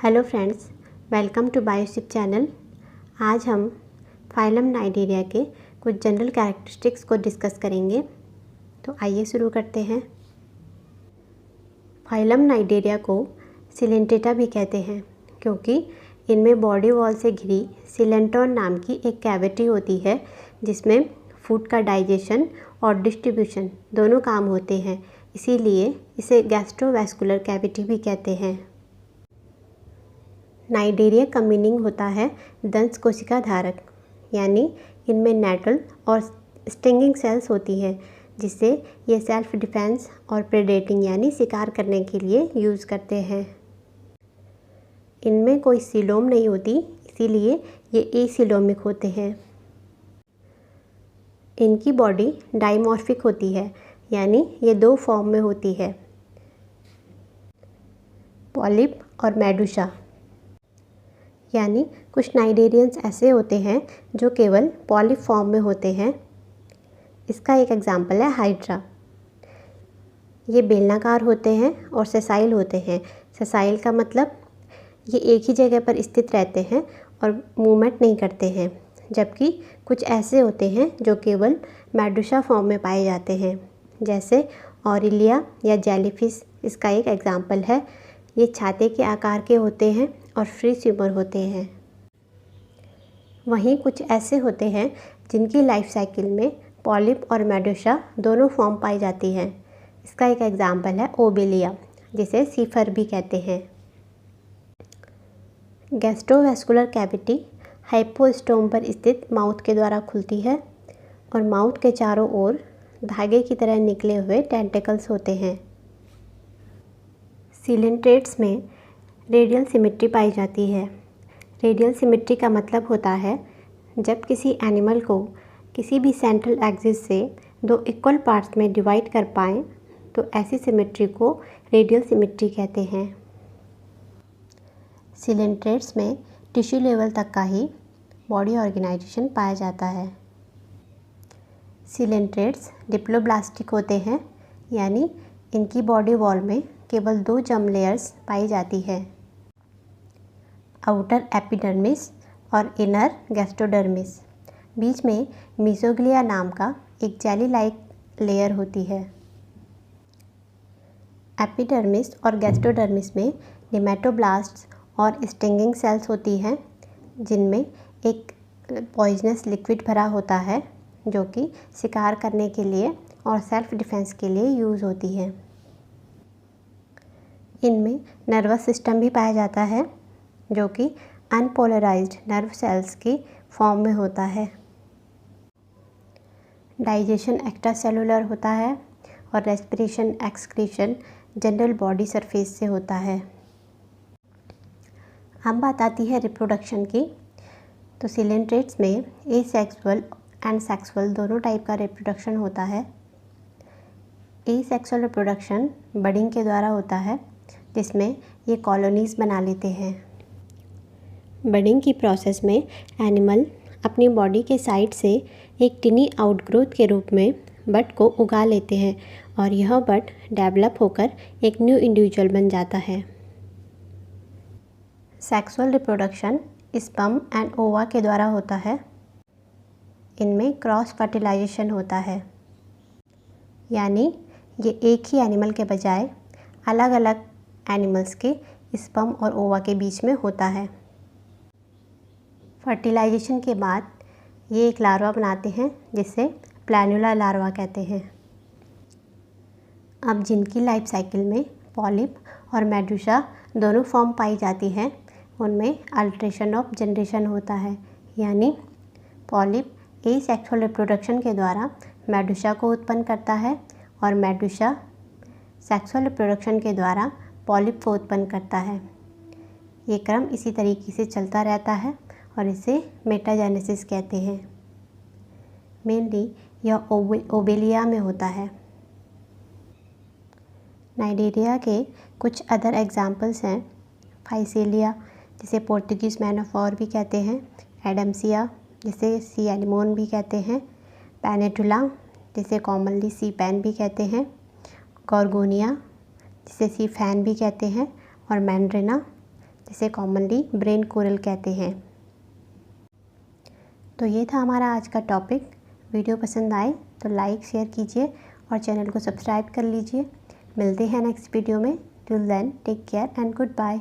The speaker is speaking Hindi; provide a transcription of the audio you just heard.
Hello friends, welcome to Bioship channel. आज हम फाइलम नाइडेरिया के कुछ जनरल कैरेक्टरिस्टिक्स को डिस्कस करेंगे। तो आइए शुरू करते हैं। फाइलम नाइडेरिया को सिलेंटेटा भी कहते हैं क्योंकि इनमें बॉडी वॉल से घिरी सिलेंट्रॉन नाम की एक कैविटी होती है जिसमें फूड का डाइजेशन और डिस्ट्रीब्यूशन दोनों काम होते हैं। इसीलिए इसे गैस्ट्रोवैस्कुलर कैविटी भी कहते हैं। नाइडेरिया का मीनिंग होता है दंश कोशिका धारक, यानी इनमें नेटल और स्टिंगिंग सेल्स होती हैं जिससे ये सेल्फ डिफेंस और प्रेडेटिंग यानी शिकार करने के लिए यूज़ करते हैं। इनमें कोई सीलोम नहीं होती, इसीलिए ये एसिलोमिक होते हैं। इनकी बॉडी डाइमॉर्फिक होती है, यानी ये दो फॉर्म में होती है, पॉलिप और मेडुसा। यानी कुछ नाइडेरियंस ऐसे होते हैं जो केवल पॉलिप फॉर्म में होते हैं। इसका एक एग्जांपल है हाइड्रा। ये बेलनाकार होते हैं और सेसाइल होते हैं। सेसाइल का मतलब ये एक ही जगह पर स्थित रहते हैं और मूवमेंट नहीं करते हैं, जबकि कुछ ऐसे होते हैं जो केवल मेडुसा फॉर्म में पाए जाते हैं, जैसे ऑरिलिया या जेलीफिश इसका एक एग्जांपल है। ये छाते के आकार के होते हैं और फ्री स्विमर होते हैं। वहीं कुछ ऐसे होते हैं जिनकी लाइफ साइकिल में पॉलिप और मेडुसा दोनों फॉर्म पाई जाती हैं। इसका एक एग्जांपल है ओबेलिया, जिसे सीफर भी कहते हैं। गैस्ट्रोवैस्कुलर कैविटी हाइपोस्टोम पर स्थित माउथ के द्वारा खुलती है और माउथ के चारों ओर धागे की तरह निकले हुए टेंटिकल्स होते हैं। सिलेंट्रेट्स में रेडियल सिमेट्री पाई जाती है। रेडियल सिमेट्री का मतलब होता है जब किसी एनिमल को किसी भी सेंट्रल एक्सिस से दो इक्वल पार्ट्स में डिवाइड कर पाएँ तो ऐसी सिमेट्री को रेडियल सिमेट्री कहते हैं। सिलेंट्रेट्स में टिश्यू लेवल तक का ही बॉडी ऑर्गेनाइजेशन पाया जाता है। सिलेंट्रेट्स डिप्लोब्लास्टिक होते हैं, यानी इनकी बॉडी वॉल में केवल दो जर्म लेयर्स पाई जाती है, आउटर एपिडर्मिस और इनर गैस्ट्रोडर्मिस। बीच में मीसोग्लिया नाम का एक जेली लाइक लेयर होती है। एपिडर्मिस और गैस्ट्रोडर्मिस में निमेटोब्लास्ट्स और स्टिंगिंग सेल्स होती हैं जिनमें एक पॉइजनस लिक्विड भरा होता है जो कि शिकार करने के लिए और सेल्फ डिफेंस के लिए यूज़ होती है। इनमें नर्वस सिस्टम भी पाया जाता है जो कि अनपोलराइज्ड नर्व सेल्स की फॉर्म में होता है। डाइजेशन एक्स्ट्रासेलुलर होता है और respiration excretion general body surface से होता है। अब बात आती है रिप्रोडक्शन की। तो सिलेंट्रेट्स में एसेक्सुअल एंड सेक्सुअल दोनों टाइप का रिप्रोडक्शन होता है। एसेक्सुअल रिप्रोडक्शन बडिंग के द्वारा होता है जिसमें ये कॉलोनीज़ बना लेते हैं। बडिंग की प्रोसेस में एनिमल अपनी बॉडी के साइड से एक टिनी आउटग्रोथ के रूप में बड को उगा लेते हैं और यह बड डेवलप होकर एक न्यू इंडिविजुअल बन जाता है। सेक्सुअल रिप्रोडक्शन स्पर्म एंड ओवा के द्वारा होता है। इनमें क्रॉस फर्टिलाइजेशन होता है, यानी ये एक ही एनिमल के बजाय अलग अलग एनिमल्स के स्पर्म और ओवा के बीच में होता है। फर्टिलाइजेशन के बाद ये एक लार्वा बनाते हैं जिसे प्लानुला लार्वा कहते हैं। अब जिनकी लाइफ साइकिल में पॉलिप और मेडुसा दोनों फॉर्म पाई जाती हैं उनमें अल्ट्रेशन ऑफ जनरेशन होता है, यानी पॉलिप एसेक्सुअल रिप्रोडक्शन के द्वारा मेडुसा को उत्पन्न करता है और मेडुसा सेक्सुअल रिप्रोडक्शन के द्वारा पॉलिप को उत्पन्न करता है। ये क्रम इसी तरीके से चलता रहता है और इसे मेटाजेनेसिस कहते हैं। मेनली यह ओबेलिया में होता है। नाइडेरिया के कुछ अदर एग्जाम्पल्स हैं फाइसेलिया, जिसे पोर्टुगीज़ मैन ऑफ वॉर भी कहते हैं, एडम्सिया जिसे सी एनिमोन भी कहते हैं, पेनेटुला जिसे कॉमनली सी पैन भी कहते हैं, गॉर्गोनिया जिसे सी फैन भी कहते हैं और मैंड्रिना जिसे कॉमनली ब्रेन कोरल कहते हैं। तो ये था हमारा आज का टॉपिक। वीडियो पसंद आए तो लाइक शेयर कीजिए और चैनल को सब्सक्राइब कर लीजिए। मिलते हैं नेक्स्ट वीडियो में। Till then take care and good bye.